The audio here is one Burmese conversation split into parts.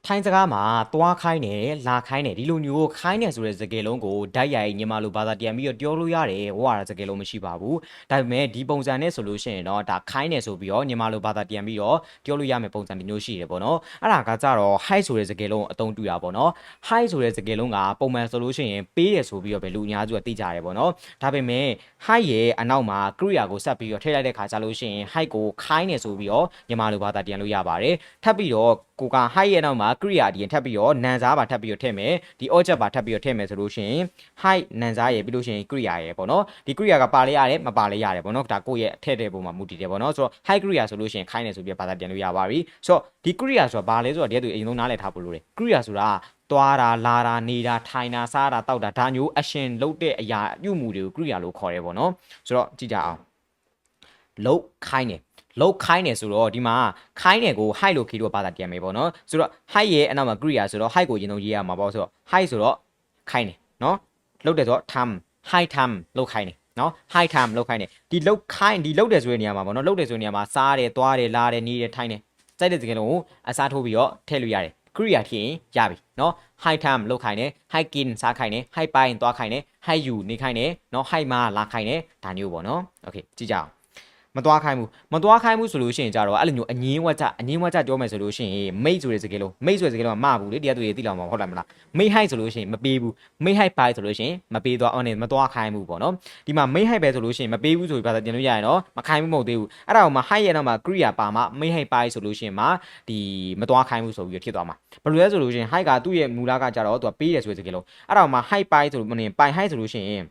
ထိုင်းစကားမှာသွားခိုင်းတယ်လာခိုင်းတယ်ဒီလိုမျိုးခိုင်းတယ်ဆိုတဲ့စကားလုံးကိုဓာတ်ရိုက်ညီမလိုဘာသာပြန်ပြီးတော့ပြောလို့ရတယ်ဟိုကစကားလုံးမရှိပါဘူးဒါပေမဲ့ဒီပုံစံနဲ့ဆိုလို့ရှိရင်တော့ဒါခိုင်းတယ်ဆိုပြီးတော့ညီမလိုဘာသာပြန်ပြီးတော့ပြောလို့ရမယ့်ပုံစံတစ်မျိုးရှိတယ်ပေါ့နော်အဲ့ဒါကကြတော့ high ဆိုတဲ့စကားလုံးအသုံးပြုတာပေါ့နော် high ဆိုတဲ့စကားလုံးကပုံမှန်ဆိုလို့ရှိရင်ပေးရဆိုပြီးတော့ပဲလူအများစုကသိကြတယ်ပေါ့နော်ဒါပေမဲ့ high ရဲ့အနောက်မှာ Korea ကိုဆက်ပြီးတော့ထည့်လိုက်တဲ့ခါကျလို့ရှိရင် high ကိုခိုင်းတယ်ဆိုပြီးတော့ညီမလိုဘာသာပြန်လို့ရပါတယ်ထပ်ပြီးတော့ကိုက high ရဲ့နောက်မှာ Korea ဒီထပ်ပြီးတော့နန်စားပါထပ်ပြီးတော့ထည့်မယ်ဒီ object ပါထပ်ပြီးတော့ထည့်မယ်ဆိုလို့ရှိရင် high နန်စားရဲ့ပြီးလို့ရှိရင် Korea ရဲ့ပေါ့နော်ဒီ Korea ကပါလဲရတယ်မပါလဲရတယ်ပေါ့နော်ဒါကိုယ့်ရဲ့ထည့်တဲ့ပုံမှာမူတည်တယ်ပေါ့နော်ဆိုတော့ high Korea ဆိုလို့ရှိရင်ခိုင်းတယ်ဆိုပြီးဘာသာပြန်လို့ရပါပြီဆိုတော့ဒီ Korea ဆိုတာဘာလဲဆိုတော့ဒီကသူအရင်ဆုံးနားလည်ထားဖို့လိုတယ် Korea ဆိုတာသွားတာလာတာနေတာထိုင်တာစားတာတောက်တာဒါမျိုး action လုပ်တဲ့အရာပြုမှုတွေကို Korea လို့ခေါ်တယ်ပေါ့နော်ဆိုတော့ကြည့်ကြအောင်လုတ်ခိုင်းတယ်လုတ်ခိုင်းတယ်ဆိုတော့ဒီမှာခိုင်းတယ်ကို high လို့ခေလို့ဘာသာပြန်မယ်ပေါ့နော်ဆိုတော့ high ရဲ့အနောက်မှာ Korea ဆိုတော့ high ကိုအရင်ဆုံးရေးရမှာပေါ့ဆိုတော့ high ဆိုတော့ခိုင်းတယ်နော်လုတ်တယ်ဆိုတော့ time high time လုတ်ခိုင်းတယ်နော် high time လုတ်ခိုင်းတယ်ဒီလုတ်ခိုင်းဒီလုတ်တယ်ဆိုတဲ့နေရာမှာပေါ့နော်လုတ်တယ်ဆိုတဲ့နေရာမှာစားတယ်သွားတယ်လာတယ်နေတယ်ထိုင်တယ်စိုက်တဲ့စကားလုံးကိုအစားထိုးပြီးတော့ထည့်လို့ရတယ် Korea ထည့်ရင်ရပြီနော် high time လုတ်ခိုင်းတယ် high kin စားခိုင်းတယ် high ပိုင်းသွားခိုင်းတယ် high you နေခိုင်းတယ်နော် high မှာလာခိုင်းတယ်ဒါမျိုးပေါ့နော်โอเคကြည့်ကြအောင်မသွားခိုင်းဘူးဆိုလို့ရှိရင်ကြတော့အဲ့လိုမျိုးအငင်းဝါကြပြောမယ်ဆိုလို့ရှိရင်မိတ်ဆိုတဲ့စကားလုံးမိတ်ဆိုတဲ့စကားလုံးကမဘူးလေတရားသူတွေသိလောက်မှာဟုတ်တယ်မလားမိတ်ဟိုက်ဆိုလို့ရှိရင်မပေးဘူးမိတ်ဟိုက်ပိုင်းဆိုလို့ရှိရင်မပေးသွားအောင်နဲ့မသွားခိုင်းဘူးပေါ့နော်ဒီမှာမိတ်ဟိုက်ပဲဆိုလို့ရှိရင်မပေးဘူးဆိုပြီးပါတင်လို့ရရင်တော့မခိုင်းဘူးမဟုတ်သေးဘူးအဲ့ဒါကိုမှဟိုက်ရဲ့နောက်မှာ Korea ပါမှမိတ်ဟိုက်ပိုင်းဆိုလို့ရှိရင်မှဒီမသွားခိုင်းဘူးဆိုပြီးဖြစ်သွားမှာဘယ်လိုလဲဆိုလို့ရှိရင်ဟိုက်ကသူ့ရဲ့မူလကကြတော့သူကပေးတယ်ဆိုတဲ့စကားလုံးအဲ့ဒါကိုမှဟိုက်ပိုင်းဆိုလို့မနေပိုင်ဟိုက်ဆိုလို့ရှိရင်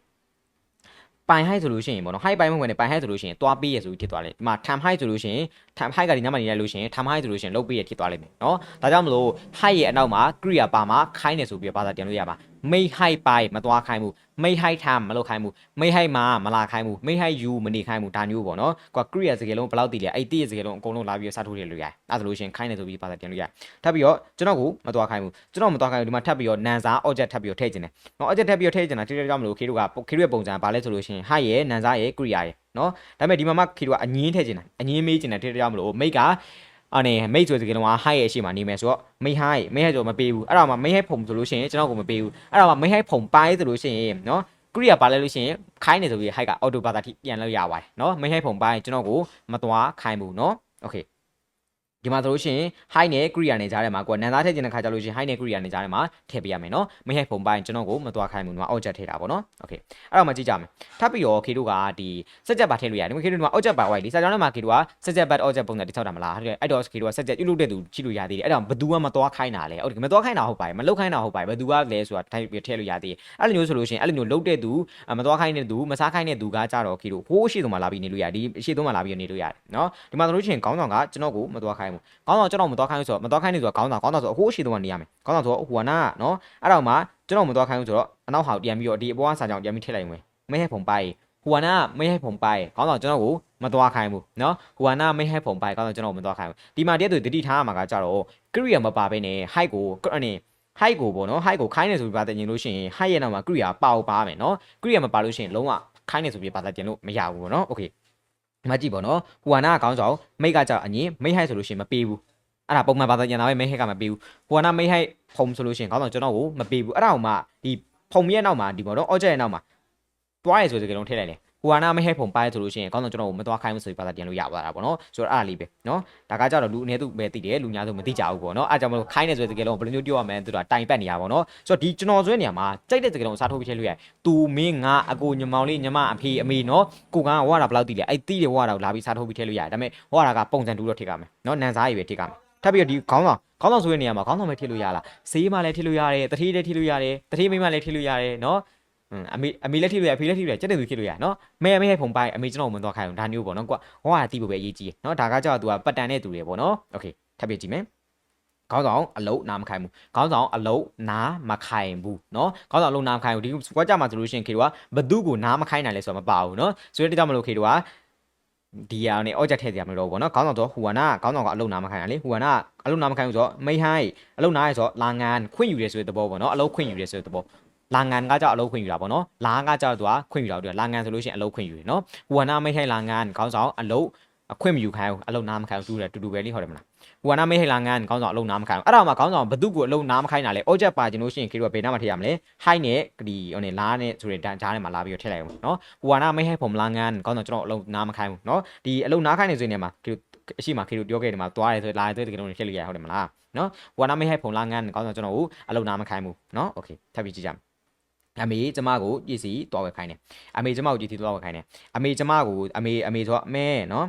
ပိုင် high ဆိုလို့ရှိရင်ပေါ့နော် high ပိုင်းမဝင်နဲ့ပိုင် high ဆိုလို့ရှိရင်သွားပေးရဆိုပြီးဖြစ်သွားလိမ့်ဒီမှာ time high ဆိုလို့ရှိရင် time high ကဒီညမှာနေလိုက်လို့ရှိရင် time high ဆိုလို့ရှိရင်လုတ်ပေးရဖြစ်သွားလိမ့်မယ်နော်ဒါကြောင့်မလို့ high ရဲ့အနောက်မှာ Korea ပါမှာခိုင်းတယ်ဆိုပြီးဘာသာပြန်လို့ရပါ make high ပိုင်းမသွားခိုင်းဘူး make high time မလုပ်ခိုင်းဘူး make high မှာမလာခိုင်းဘူး make high you မနေခိုင်းဘူးဒါမျိုးပေါ့နော်ကွာ Korea စကားလုံးဘယ်လောက်တည်လဲအဲ့တည့်ရဲ့စကားလုံးအကုန်လုံးလာပြီးစားထိုးရလို့ရတယ်အဲ့ဒါဆိုလို့ရှိရင်ခိုင်းတယ်ဆိုပြီးဘာသာပြန်လို့ရထပ်ပြီးတော့ကျွန်တော်ကိုမသွားခိုင်းဘူးကျွန်တော်မသွားခိုင်းဘူးဒီမှာထပ်ပြီးတော့နန်စာ object ထပ်ပြီးတော့ထည့်ခြင်းတယ်နော် object ထပ်ပြီးတော့ထည့်ခြင်းတာတိတိကျကျမလို့ခေတို့ကခေတို့ရဲ့ပုံစံဘာလဲဆိုလို့ရှိရင် high ရဲ့နန်စာရဲ့ Korea ရဲ့နော်ဒါပေမဲ့ဒီမှာမှခေတို့ကအငင်းထည့်ခြင်းတာအငင်းမေးခြင်းတာတိတိကျကျမလို့ make ကအနေမိတ်ဆိုတဲ့စကားလုံးက high ရဲ့အရှိမနေမယ်ဆိုတော့မိတ် high ဆိုမပေးဘူးအဲ့ဒါမှမိတ် high ဖုံဆိုလို့ရှိရင်ကျွန်တော်ကိုမပေးဘူးအဲ့ဒါမှမိတ် high ဖုံပိုင်းဆိုလို့ရှိရင်နော် Korea ပါလဲလို့ရှိရင်ခိုင်းနေဆိုပြီး high က auto ဘာသာထိပြန်လို့ရပါတယ်နော်မိတ် high ဖုံပိုင်းကျွန်တော်ကိုမသွားခိုင်းဘူးနော်โอเคဒီမှာဆိုလို့ရှိရင် high နဲ့ Korea နဲ့ကြားထဲမှာကိုနန်သားထည့်ခြင်းတဲ့ခါကျလို့ရှိရင် high နဲ့ Korea နဲ့ကြားထဲမှာထည့်ပေးရမယ်နော်မိတ် high ဖုံပိုင်းကျွန်တော်ကိုမသွားခိုင်းဘူးဒီမှာ object ထည့်တာပေါ့နော်โอเคအဲ့တော့မှကြည့်ကြမယ်ထပ်ပြီးတော့ခေတို့ကဒီစက်ချက်ပါထည့်လို့ရတယ်ခေတို့ဒီမှာ object ပါဝိုက်လीစာကြောင်းထဲမှာခေတို့ကစက်ချက်ပတ် object ပုံစံတိဆောက်တာမလားအဲ့တော့ခေတို့ကစက်ချက်ပြုလုပ်တဲ့သူကြည့်လို့ရသေးတယ်အဲ့တော့ဘသူကမသွားခိုင်းတာလဲဟုတ်တယ်မသွားခိုင်းတာဟုတ်ပါတယ်မလုတ်ခိုင်းတာဟုတ်ပါတယ်ဘသူကလဲဆိုတာထည့်လို့ရသေးတယ်အဲ့လိုမျိုးဆိုလို့ရှိရင်အဲ့လိုမျိုးလုတ်တဲ့သူမသွားခိုင်းတဲ့သူမစားခိုင်းတဲ့သူကကြတော့ခေတို့ဟိုးရှိသုံးမှာလာပြီးနေလို့ရတယ်ဒီရှိသုံးမှာလာပြီးနေလို့ရတယ်နော်ဒီမှာဆိုလို့ရှိရင်ခေါင်းဆောင်ကကျွန်တော်ကိုမသွားခိုင်းဘူးခေါင်းဆောင်ကျွန်တော်မသွားခိုင်းဘူးဆိုတော့မသွားခိုင်းနေဆိုတော့ခေါင်းဆောင်ဆိုဟိုးရှိသုံးမှာနေရမယ်ခေါင်းဆောင်ဆိုတော့ဟိုကနာနော်အဲ့တော့မှကျွန်တော်မသွားခိုင်းဘူးဆိုတော့အနောက်ဟောက်ပြန်ပြီးတော့ဒီအပေါ်ကစာကြောင်ပြန်ပြီးထည့်လိုက်ဝင်မဲဟဲ့ဖုံပိုင်ဟိုကနာမဲဟဲ့ဖုံပိုင်ခေါင်းဆောင်ကျွန်တော်ကိုမသွားခိုင်းဘူးနော်ဟိုကနာမဲဟဲ့ဖုံပိုင်ခေါင်းဆောင်ကျွန်တော်ကိုမသွားခိုင်းဘူးဒီမှာတည်းသူတတိထားမှာကကြတော့ Korea မပါဘဲနဲ့ high ကိုအနေ high ကိုပေါ့နော် high ကိုခိုင်းနေဆိုပြီးပါတင်ရင်လို့ရှိရင် high ရဲ့နောက်မှာ Korea ပါမယ်နော် Korea မပါလို့ရှိရင်လုံးဝခိုင်းနေဆိုပြီးပါတင်လို့မရဘူးပေါ့နော် okay ဒီမှာကြည့်ပေါ့နော်ဟိုကနာခေါင်းဆောင်မိတ်ကကြတော့အရင်မိတ် high ဆိုလို့ရှိရင်မပေးဘူးအဲ့ဒါပုံမှန်ပါတင်တာပဲမိတ် high ကမပေးဘူးဟိုကနာမိတ် high ဖုံဆိုလို့ရှိရင်ခေါင်းဆောင်ကျွန်တော်ကိုမပေးဘူးအဲ့ဒါကိုမှဒီဖုံရဲ့နောက်မှာဒီပေါ့နော် object ရဲ့နောက်မှာတွားရဆိုတဲ့စကားလုံးထည့်လိုက်တယ်ဟိုကနာမဟဲ့ဖုံပိုင်းဆိုလို့ရှိရင်ခေါင်းဆောင်ကျွန်တော်ကိုမတွားခိုင်းဘူးဆိုပြီးပါတာပြန်လို့ရပါတာပေါ့နော်ဆိုတော့အဲ့ဒါလေးပဲနော်ဒါကကြတော့လူအနေသူပဲသိတယ်လူများဆိုမသိကြဘူးပေါ့နော်အဲ့ကြောင့်မလို့ခိုင်းနေဆိုတဲ့စကားလုံးဘယ်လိုမျိုးပြောရမလဲသူကတိုင်ပတ်နေရပါတော့ဆိုတော့ဒီကျွန်တော်ဆွဲနေရမှာကြိုက်တဲ့စကားလုံးစားထိုးပြချလို့ရတယ်သူမင်းငါအကိုညီမောင်လေးညီမအဖေအမေနော်ကိုကဝါတာဘယ်လောက်သိလဲအဲ့သိတယ်ဝါတာကိုလာပြီးစားထိုးပြထည့်လို့ရတယ်ဒါပေမဲ့ဝါတာကပုံစံတူတော့ထည့်ကြမယ်နော်နန်စားရည်ပဲထည့်ကြမယ်ထပ်ပြီးတော့ဒီခေါင်းဆောင်ဆိုတဲ့နေရာမှာခေါင်းဆောင်ပဲထည့်လို့ရလားဈေးမှလည်းထည့်လို့ရတယ်တတိလည်းထည့်လို့ရတယ်တတိမိမလည်းထည့်လို့ရတယ်နော်အမေလည်းထိလို့ရအဖေလည်းထိလို့ရစက်တဲ့သူထိလို့ရနော်မဲဟဲ့ဖုံပိုင်အမေကျွန်တော်မသွားခိုင်းဘူးဒါမျိုးပေါ့နော်ကွာဟောကတီးဖို့ပဲအရေးကြီးတယ်နော်ဒါကကြောက်သူကပတ်တန်တဲ့သူတွေပေါ့နော်โอเคထပ်ပြကြည့်မယ်ခေါင်းဆောင်အလုံးနားမခိုင်းဘူးခေါင်းဆောင်အလုံးနားမခိုင်းဘူးเนาะခေါင်းဆောင်အလုံးနားမခိုင်းဘူးဒီကွာကြမှာဆိုလို့ရှိရင်ခေတို့ကဘသူ့ကိုနားမခိုင်းနိုင်လဲဆိုတော့မပါဘူးเนาะဆိုတဲ့ကြောင့်မလို့ခေတို့ကဒီဟာနဲ့ object ထည့်ကြမှာတော့ဗောနော်ခေါင်းဆောင်ဆိုဟူဝါနာခေါင်းဆောင်ကအလုံးနားမခိုင်းရလေဟူဝါနာအလုံးနားမခိုင်းဘူးဆိုတော့မိဟိုင်းအလုံးနားရဲဆိုတော့လာငန်ခွင့်ယူရဲဆိုတဲ့သဘောဗောနော်အလုံးခွင့်ယူရဲဆိုတဲ့သဘောလာငန်ကကြောက်အလုံးခွင့်ယူတာပေါ့နော်လာကကြောက်သူကခွင့်ယူတာတို့လာငန်ဆိုလို့ရှိရင်အလုံးခွင့်ယူတယ်နော်ဟူဝါနာမိဟိုင်းလာငန်ခေါင်းဆောင်အလုံး ခွင့်မယူခိုင်းဘူးအလုံးနားမခိုင်းဘူးတူပဲလေးဟုတ်တယ်မလားဟိုကနာမေးဟလာငန်းခေါင်းဆောင်အလုံးနားမခိုင်းဘူးအဲ့ဒါမှခေါင်းဆောင်ဘသူ့ကိုအလုံးနားမခိုင်းတာလေ object ပါကျွန်လို့ရှိရင်ခေတို့ကဘယ်နားမှာထည့်ရမလဲ high နဲ့ဒီဟိုနေလားနဲ့ဆိုတဲ့ဂျားထဲမှာလာပြီးတော့ထည့်လိုက်အောင်နော်ဟိုကနာမေးဟဲผมလာငန်းခေါင်းဆောင်ကျွန်တော်အလုံးနားမခိုင်းဘူးနော်ဒီအလုံးနားခိုင်းနေဆိုရင်နေမှာခေအရှိမခေတို့ပြောခဲ့တယ်မှာသွားတယ်ဆိုလာတယ်ဆိုတကယ်လို့ထည့်လို့ရဟုတ်တယ်မလားနော်ဟိုကနာမေးဟဲผมလာငန်းခေါင်းဆောင်ကျွန်တော်ကိုအလုံးနားမခိုင်းဘူးနော်โอเคထပ်ပြီးကြည့်ကြအမေကျမကိုပြည့်စီတွားဝယ်ခိုင်းတယ်အမေကျမကိုကြည့်စီတွားဝယ်ခိုင်းတယ်အမေကျမကိုအမေဆိုတော့မဲနော်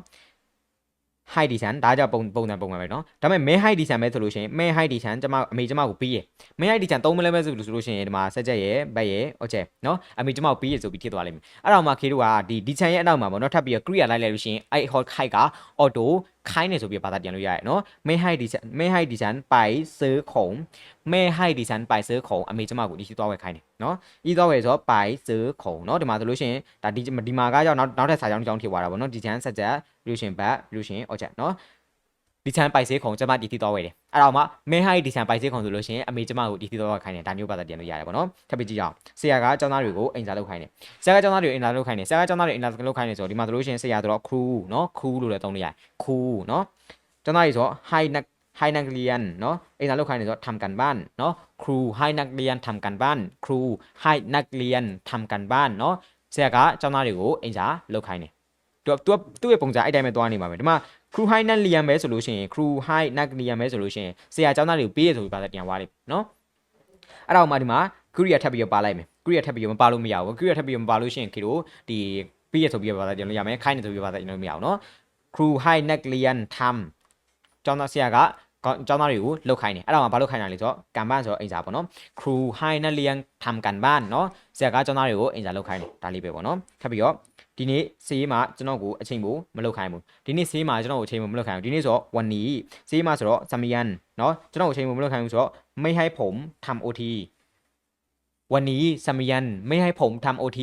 high ဒီဆန်ဒါကြောင့်ပုံစံပဲနော်ဒါပေမဲ့မဲ high ဒီဆန်ပဲဆိုလို့ရှိရင်မဲ high ဒီဆန်ကျမအမေကျမကိုပြီးရမဲ high ဒီဆန်သုံးမလဲပဲဆိုလို့ရှိရင်ဒီမှာဆက်ချက်ရဲ့ဘက်ရဲ့ object နော်အမေကျမကိုပြီးရဆိုပြီးဖြစ်သွားလိမ့်မယ်အဲ့တော့မှခေတို့ကဒီဆန်ရဲ့အနောက်မှာပေါ့နော်ထပ်ပြီး create လိုက်လို့ရှိရင်အဲ့ high က auto ခိုင်းနေဆိုပြီးဘာသာပြန်လို့ရတယ်နော်မဲ high ဒီဆန်ပိုင်ซื้อของမဲ high ဒီဆန်ပိုင်ซื้อของအမေကျမကိုဒီရှိသွားဝယ်ခိုင်းတယ်နော်ဤသွားဝယ်ဆိုပိုင်ซื้อของနော်ဒီမှာဆိုလို့ရှိရင်ဒါဒီမှာကကြောင့်နောက်ထပ်စာကြောင်းတစ်ကြောင်းထည့်သွားတာပေါ့နော်ဒီချမ်းဆက်ချက်ပြီးလို့ရှိရင် back ပြီးလို့ရှိရင် object နော်ဒီချမ်းပိုင်စေးခုံကျမဒီတီသွားဝယ်တယ်အဲ့တော့မှမဲဟိုင်းဒီချမ်းပိုင်စေးခုံဆိုလို့ရှိရင်အမေကျမကိုဒီတီသွားခိုင်းတယ်ဒါမျိုးဘာသာပြန်လို့ရတယ်ပေါ့နော်ထပ်ပြီးကြည့်အောင်ဆရာကကျောင်းသားတွေကိုအိမ်စာလုပ်ခိုင်းတယ်ဆရာကကျောင်းသားတွေကိုအိမ်စာလုပ်ခိုင်းတယ်ဆရာကကျောင်းသားတွေအိမ်စာလုပ်ခိုင်းတယ်ဆိုတော့ဒီမှာဆိုလို့ရှိရင်ဆရာဆိုတော့ crew နော် crew လို့လည်းသုံးလို့ရတယ် crew နော်ကျောင်းသားတွေဆိုတော့ high นักเรียนเนาะအိမ်စာလုပ်ခိုင်းတယ်ဆိုတော့ทำกันบ้านเนาะ crew high นักเรียนทำกันบ้าน crew high นักเรียนทำกันบ้านเนาะဆရာကကျောင်းသားတွေကိုအိမ်စာလုပ်ခိုင်းတယ်သူ့ရဲ့ပုံစံအဲ့တိုင်းပဲသွားနေမှာပဲဒီမှာ crew high นักเรียนပဲဆိုလို့ရှိရင် crew high นักเรียนပဲဆိုလို့ရှိရင်ဆရာကျောင်းသားတွေကိုပေးရဆိုပြီးပါသက်ပြန်သွားလိမ့်เนาะအဲ့တော့မှဒီမှာ crew ထပ်ပြီးပါလိုက်မယ် crew ထပ်ပြီးမပါလို့မရဘူး crew ထပ်ပြီးမပါလို့ရှိရင်ခေတို့ဒီပေးရဆိုပြီးပါသက်ပြန်လို့ရမယ်ခိုင်းနေဆိုပြီးပါသက်ပြန်လို့မရအောင်เนาะ crew high นักเรียนทำကျောင်းသားဆရာကကျောင်းသားတွေကိုလှုပ်ခိုင်းတယ်အဲ့ဒါမှဘာလို့ခိုင်းတာလဲဆိုတော့ကန်บ้านဆိုတော့အိမ်စာပေါ့နော် crew high นักเรียนทำกันบ้านเนาะဆရာကကျောင်းသားတွေကိုအိမ်စာလှုပ်ခိုင်းတယ်ဒါလေးပဲပေါ့နော်ထပ်ပြီးတော့ဒီနေ့ဆေးမှာကျွန်တော်ကိုအချိန်ကိုမလှုပ်ခိုင်းဘူးဒီနေ့ဆေးမှာကျွန်တော်ကိုအချိန်ကိုမလှုပ်ခိုင်းဘူးဒီနေ့ဆိုတော့วันนี้ဆေးမှာဆိုတော့ซามิยันเนาะကျွန်တော်ကိုအချိန်ကိုမလှုပ်ခိုင်းဘူးဆိုတော့ไม่ให้ผมทำ OT วันนี้ซามิยันไม่ให้ผมทำ OT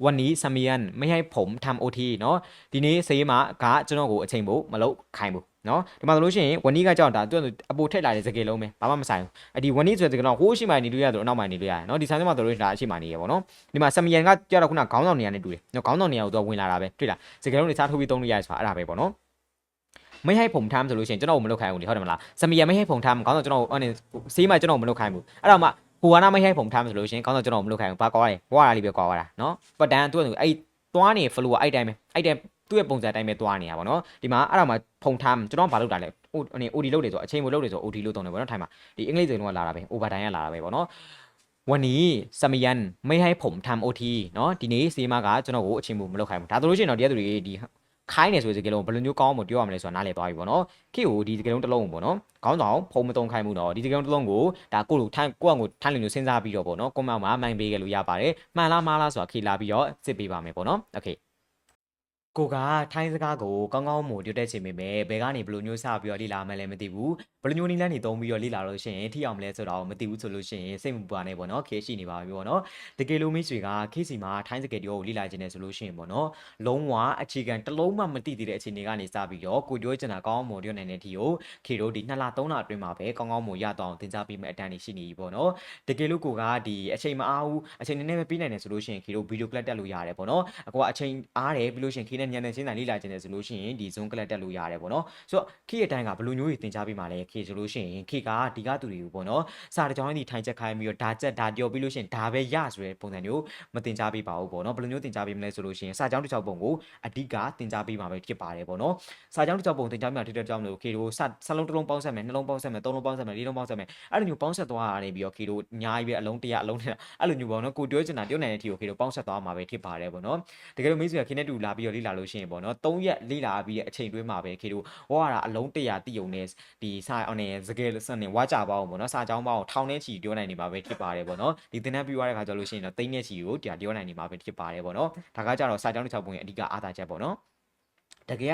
วันนี้ซามิยันไม่ให้ผมทำ OT เนาะဒီနေ့ဆေးမှာကကျွန်တော်ကိုအချိန်ကိုမလှုပ်ခိုင်းဘူးနော်ဒီမှာဆိုလို့ရှိရင်ဝန်ကြီးကကြောက်တာသူအပိုထက်လာတဲ့စကေလုံးပဲဘာမှမဆိုင်ဘူးအဒီဝန်ကြီးဆိုတဲ့စကေလုံးဟိုးရှိမှနေလို့ရဆိုတော့အနောက်မှနေလို့ရတယ်နော်ဒီဆိုင်ထဲမှာဆိုလို့ရှိရင်ဒါအရှိမှနေရပေါ့နော်ဒီမှာဆမီယန်ကကြောက်တော့ခုနခေါင်းဆောင်နေရနေတူတယ်နော်ခေါင်းဆောင်နေရကိုသူဝင်လာတာပဲတွေ့လားစကေလုံးတွေစားထိုးပြီးသုံးလို့ရတယ်ဆိုတာအဲ့ဒါပဲပေါ့နော်ไม่ให้ผมทำဆိုလို့ရှိရင်ကျွန်တော်ကိုမလုပ်ခိုင်းဘူးလေဟုတ်တယ်မလားဆမီယန်ไม่ให้ผมทำခေါင်းဆောင်ကျွန်တော်အနေဆေးမှကျွန်တော်ကိုမလုပ်ခိုင်းဘူးအဲ့တော့မှဟိုကနာไม่ให้ผมทำဆိုလို့ရှိရင်ခေါင်းဆောင်ကျွန်တော်ကိုမလုပ်ခိုင်းဘူးဘာကွာလဲဝါရလေးပဲကွာတာနော်ပတ်တန်သူကအဲ့သွားနေ flow အဲ့တိုင်းပဲအဲ့တိုင်းသူ့ရဲ့ပုံစံတိုင်းပဲသွားနေတာပေါ့နော်ဒီမှာအဲ့ဒါမှဖုံထမ်းကျွန်တော်ဘာလုပ်တာလဲOD လုပ်တယ်ဆိုအချိန်မလုပ်တယ်ဆို OD လုပ်တုံးတယ်ပေါ့နော်ထိုင်မှာဒီအင်္ဂလိပ်စကားလုံးကလာတာပဲ overtime ကလာတာပဲပေါ့နော်วันนี้ซามิยันไม่ให้ผมทำ OT เนาะဒီနေ့စီမာကကျွန်တော်ကိုအချိန်မလုပ်ခိုင်းဘူးဒါဆိုလို့ရှိရင်တော့တရားသူတွေဒီခိုင်းနေဆိုတဲ့စကားလုံးဘယ်လိုမျိုးကောင်းမှပြောရမလဲဆိုတာနားလည်သွားပြီပေါ့နော်ခေကိုဒီစကားလုံးတစ်လုံးပေါ့နော်ခေါင်းဆောင်ဖုံမတုံခိုင်းမှုတော့ဒီစကားလုံးတစ်လုံးကိုဒါကိုယ့်လိုထိုင်းကိုယ့်အကိုထိုင်းလိုမျိုးစဉ်းစားပြီးတော့ပေါ့နော်ကွန်မန့်မှာမှန်ပေးခဲ့လို့ရပါတယ်မှန်လားမှားလားဆိုတာခေလာပြီးတော့စစ်ပေးပါမယ်ပေါ့နော်โอเคကိုကထိုင်းစကားကိုကောင်းကောင်းမို့တွေ့တဲ့ချိန်ပေမဲ့ဘယ်ကနေဘယ်လိုမျိုးစပြီးတော့လေ့လာမှလည်းမသိဘူးဘယ်လိုမျိုးနည်းလမ်းတွေသုံးပြီးတော့လေ့လာလို့ရှိရင်ထိအောင်မလဲဆိုတော့မသိဘူးဆိုလို့ရှိရင်စိတ်မပူပါနဲ့ပေါ့နော်ခေရှိနေပါပြီပေါ့နော်တကယ်လို့မိတ်ဆွေကခေစီမှာထိုင်းစကားတွေကိုလေ့လာခြင်းနဲ့ဆိုလို့ရှိရင်ပေါ့နော်လုံးဝအခြေခံတစ်လုံးမှမသိသေးတဲ့အခြေအနေကနေစပြီးတော့ကိုပြောချင်တာကောင်းမို့တွေ့နိုင်တဲ့အထိကိုခေတို့ဒီ2လ3လအတွင်းမှာပဲကောင်းကောင်းမို့ရတော့အောင်သင်ကြားပေးမယ့်အတန်းတွေရှိနေပြီပေါ့နော်တကယ်လို့ကိုကဒီအချိန်မအားဘူးအချိန်နည်းနည်းပဲပြီးနိုင်တယ်ဆိုလို့ရှိရင်ခေတို့ဗီဒီယိုကလပ်တက်လို့ရတယ်ပေါ့နော်အကွာအချိန်အားတယ်ပြီးလို့ရှိရင်ခေနဲ့ညနေချင်းတိုင်းလေ့လာခြင်းနဲ့ဆိုလို့ရှိရင်ဒီ zone ကလပ်တက်လို့ရတယ်ပေါ့နော်ဆိုတော့ခေရဲ့အတိုင်းကဘယ်လိုမျိုးတွေသင်ကြားပေးမှာလဲခေဆိုလို့ရှိရင်ခေကဒီကသူတွေကိုပေါ့နော်စာတကြောင်းဒီထိုင်ချက်ခိုင်းပြီးတော့ဒါချက်ဒါပြောပြီးလို့ရှိရင်ဒါပဲရဆိုတဲ့ပုံစံမျိုးမသင်ကြားပေးပါဘူးပေါ့နော်ဘယ်လိုမျိုးသင်ကြားပေးမလဲဆိုလို့ရှိရင်စာကြောင်းတစ်ချောင်းပုံကိုအဓိကသင်ကြားပေးမှာပဲဖြစ်ပါတယ်ပေါ့နော်စာကြောင်းတစ်ချောင်းပုံသင်ကြားပြမှာတဲ့ကြောင်းလို့ခေတို့စလုံးတစ်လုံးပေါင်းဆက်မယ်နှလုံးပေါင်းဆက်မယ်သုံးလုံးပေါင်းဆက်မယ်လေးလုံးပေါင်းဆက်မယ်အဲ့လိုမျိုးပေါင်းဆက်သွားရတယ်ပြီးတော့ခေတို့အများကြီးပဲအလုံး100အလုံး100အဲ့လိုမျိုးပေါ့နော်ကိုပြောချင်တာပြောနိုင်တဲ့အထိကိုခေတို့ပေါင်းဆက်သွားမှာပဲဖြစ်ပါတယ်ပေါ့နော်တကယ်လို့မိတ်ဆွေကခေနဲ့တူလာပြီးတော့လေ့လာလို့ရှိရင်ပေါ့နော်3ရက်လေ့လာပြီးတဲ့အချိန်တွင်းမှာပဲခေတို့ဟောရတာအလုံး100တိယုံနဲ့ဒီစာအောင်နေစကယ်စနဲ့ဝါကြပါအောင်ပေါ့နော်စာကြောင်းပါအောင်ထောင်နဲ့ချီပြောနိုင်နေမှာပဲဖြစ်ပါတယ်ပေါ့နော်ဒီသင်တန်းပြီးသွားတဲ့ခါကျလို့ရှိရင်တော့သိန်းနဲ့ချီကိုတရားပြောနိုင်နေမှာပဲဖြစ်ပါတယ်ပေါ့နော်ဒါကကြတော့စာကြောင်းတစ်ချောင်းပုံရဲ့အဓိကအားသာချက်ပေါ့နော်တကယ်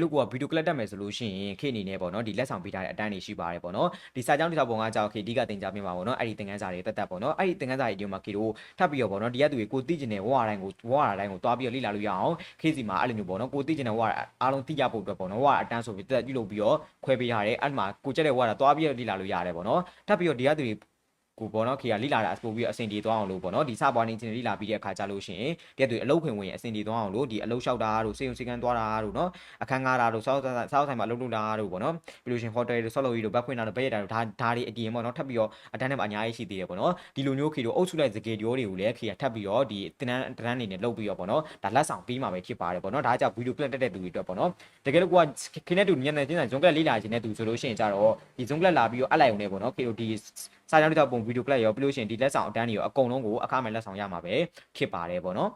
လို့ကိုကဗီဒီယိုကလပ်တက်မယ်ဆိုလို့ရှိရင်ခေအနေနဲ့ပေါ့နော်ဒီလက်ဆောင်ပေးထားတဲ့အတန်းတွေရှိပါတယ်ပေါ့နော်ဒီစာကြောင်းတစ်ချောင်းပုံကကြောက်ခေအဓိကသင်ကြားပေးမှာပေါ့နော်အဲ့ဒီသင်ခန်းစာတွေတက်ပေါ့နော်အဲ့ဒီသင်ခန်းစာတွေဒီမှာခေတို့ထပ်ပြီးတော့ပေါ့နော်ဒီကသူတွေကိုသိကျင်တဲ့ဝါတိုင်းကိုတွားပြီးတော့လေ့လာလို့ရအောင်ခေစီမှာအဲ့လိုမျိုးပေါ့နော်ကိုသိကျင်တဲ့ဝါအားလုံးသိရဖို့အတွက်ပေါ့နော်ဝါအတန်းဆိုပြီးတက်ပြုလုပ်ပြီးတော့ခွဲပေးရတယ်အဲ့မှာကိုကျက်တဲ့ဝါတွားပြီးတော့လေ့လာလို့ရတယ်ပေါ့နော်ထပ်ပြီးတော့ဒီကသူတွေ ကိုပေါ့နော်ခေကလိလာတာပို့ပြီးအဆင်ပြေသွားအောင်လို့ပေါ့နော်ဒီစပွားနေချင်းလိလာပြီးတဲ့အခါကြလို့ရှိရင်တကယ်သူအလုပ်ခွင်ဝင်အဆင်ပြေသွားအောင်လို့ဒီအလုပ်လျှောက်တာတို့စေုံစီကန်းသွားတာတို့နော်အခန်းကားတာတို့စောက်ဆိုင်မှာအလုပ်လုပ်တာတို့ပေါ့နော်ပြီးလို့ရှိရင်ဟိုတယ်တို့ဆော့လို့ကြီးတို့ဘက်ခွင်တာတို့ဘက်ရတာတို့ဒါတွေအပြင်ပေါ့နော်ထပ်ပြီးတော့အတန်းထဲမှာအများကြီးရှိသေးတယ်ပေါ့နော်ဒီလိုမျိုးခေတို့အုပ်စုလိုက်စကေပြောတွေကိုလည်းခေကထပ်ပြီးတော့ဒီတင်တန်းနေနဲ့လုပ်ပြီးတော့ပေါ့နော်ဒါလက်ဆောင်ပေးမှာပဲဖြစ်ပါတယ်ပေါ့နော်ဒါကြောင့်ဗီဒီယိုကလပ်တက်တဲ့သူတွေအတွက်ပေါ့နော်တကယ်လို့ကိုကခေနဲ့တူညနေချင်းဇုံကလပ်လေးလာခြင်းတဲ့သူဆိုလို့ရှိရင်ကြတော့ဒီဇုံကလပ်လာပြီးတော့အလိုက်ုံနဲ့ပေါ့နော်ခေတို့ဒီစာကြောင်းတစ်ပုံဗီဒီယိုကလပ်ရောပြီးလို့ရှိရင်ဒီလက်ဆောင်အတန်းတွေရောအကုန်လုံးကိုအခမဲ့လက်ဆောင်ရမှာပဲဖြစ်ပါတယ်ပေါ့နော်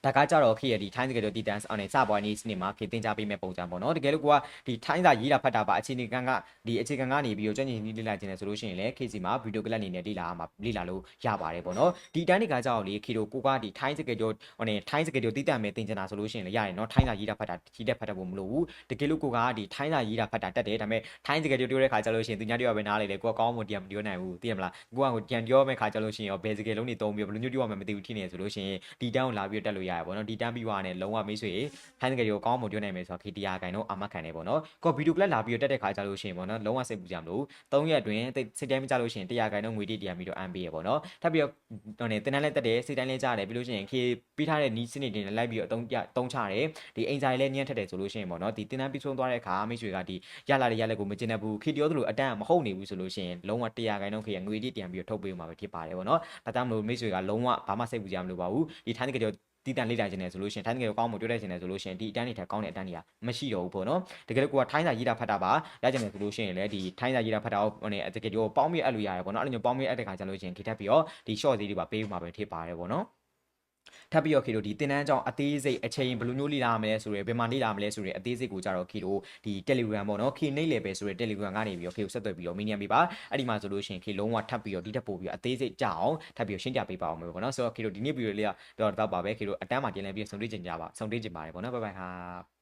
ဒါကကြတော့ခေရဒီထိုင်းစကယ်တော့ဒီ dance အနေစပွားနေစနေမှာခေတင်ကြပေးမဲ့ပုံစံပေါ့နော်တကယ်လို့ကိုကဒီထိုင်းစာရေးတာဖတ်တာပါအခြေအနေကန်ကဒီအခြေခံကနေပြီးတော့ကြွညင်လေးလာခြင်းလဲဆိုလို့ရှိရင်လည်းခေစီမှာဗီဒီယိုကလပ်အနေနဲ့လေ့လာလို့ရပါတယ်ပေါ့နော်ဒီတန်းတွေကကြတော့လေခေတို့ကိုကဒီထိုင်းစကယ်တော့ထိုင်းစကယ်တော့တည်တံ့မဲ့တင်ချင်တာဆိုလို့ရှိရင်လည်းရတယ်နော်ထိုင်းစာရေးတာဖတ်တာကြီးတဲ့ဖတ်တာဖို့မလိုဘူးတကယ်လို့ကိုကဒီထိုင်းစာရေးတာဖတ်တာတက်တယ်ဒါပေမဲ့ထိုင်းစကယ်တော့ပြောတဲ့ခါကြလို့ရှိရင်သူများတယောက်ပဲနားလေတယ်ကိုကကောင်းမှတရားမပြောနိုင်ဘူးသိရမလားကိုကပြန်ပြောမဲ့ခါကြလို့ရှိရင်ရောဘယ်စကယ်လုံးတွေတုံးပြီးဘယ်လိုမျိုးပြောရမှမသိဘူးထိနေဆိုလို့ရှိရင်ဒီတန်းကိုလာပြီးတက်လို့ရတယ်ပေါ့နော်ဒီတန်းပြီးွားနဲ့လုံးဝမိတ်ဆွေထိုင်းစကယ်ကိုကောင်းမှပြောနိုင်မယ်ဆိုတော့ခေတရားခိုင်တော့အမခံနေပေါ့နော်ကိုဗီဒီယိုကလပ်လာပြီးတက်တဲ့ခါကြလို့ရှိရင်ပေါ့နော်လုံးဝစိတ်ပူကြမလို့3ရက်အတွင်းစိတ်တိုင်းမကြလို့ရှိရင်တရားခိုင်တော့ငွေတိတရားပြီးတော့အန်ပေးရပေါ့နော်ထပ်ပြီးတော့တင်တန်းလဲတက်တယ်စိတ်တိုင်းလဲကြားတယ်ပြီးလို့ရှိရင်ခေပြီးထားတဲ့နီးစနစ်တွေနဲ့လိုက်ပြီးတော့တုံးချတယ်ဒီအိမ်စာတွေလည်းညံ့ထက်တယ်ဆိုလို့ရှိရင်ပေါ့နော်ဒီတင်တန်းပြီးဆုံးသွားတဲ့အခါမိတ်ဆွေကဒီရလာတဲ့ရလက်ကိုမကျင်တတ်ဘူးခေပြောသလိုအတန်းမဟုတ်နေဘူးဆိုလို့ရှိရင်လုံးဝတရားခိုင်တော့ခေငွေတိတရားပြီးတော့ထုတ်ပေးမှာပဲဖြစ်ပါတယ်ပေါ့နော်ဒါကြောင့်မလို့မိတ်ဆွေကလုံးဝဘာမှစိတ်ပူကြမလို့ပါဘူးဒီထိုင်းစကယ်တီးတန်လေးလာခြင်းနဲ့ဆိုလို့ရှိရင်ထိုင်းစကယ်ကိုကောင်းမှုတွေ့တဲ့ခြင်းနဲ့ဆိုလို့ရှိရင်ဒီအတန်းတွေထက်ကောင်းတဲ့အတန်းတွေကမရှိတော့ဘူးပေါ့နော်တကယ်လို့ကိုကထိုင်းစာရေးတာဖတ်တာပါရခြင်းနဲ့ဆိုလို့ရှိရင်လည်းဒီထိုင်းစာရေးတာဖတ်တာကိုတကယ်ကိုပေါင်းပြီးအပ်လို့ရတယ်ပေါ့နော်အဲ့လိုမျိုးပေါင်းပြီးအပ်တဲ့ခါကျလို့ရှိရင်ခေထပ်ပြီးတော့ဒီ short သေးတွေပါပေးမှာပဲဖြစ်ပါတယ်ပေါ့နော်ထပ်ပြီးတော့ခေတို့ဒီတင်တန်းကြောင့်အသေးစိတ်အချိန်ဘယ်လိုမျိုးလေ့လာမလဲဆိုရယ်ဘယ်မှာလေ့လာမလဲဆိုရယ်အသေးစိတ်ကိုကြတော့ခေတို့ဒီ Telegram ပေါ့နော်ခေနေလေပဲဆိုရယ် Telegram ကနေပြီးတော့ခေကိုဆက်သွယ်ပြီးတော့မီနီယမ်ပေးပါအဲ့ဒီမှာဆိုလို့ရှိရင်ခေလုံးဝထပ်ပြီးတော့ဒီတက်ပို့ပြီးတော့အသေးစိတ်ကြအောင်ထပ်ပြီးတော့ရှင်းပြပေးပါအောင်မယ်ပေါ့နော်ဆိုတော့ခေတို့ဒီနေ့ဗီဒီယိုလေးကတော့ပါပဲခေတို့အတန်းမှာတင်လဲပြီးဆုံတွေ့ကြပါတယ်ပေါ့နော်ဘိုင်ဘိုင်ဟာ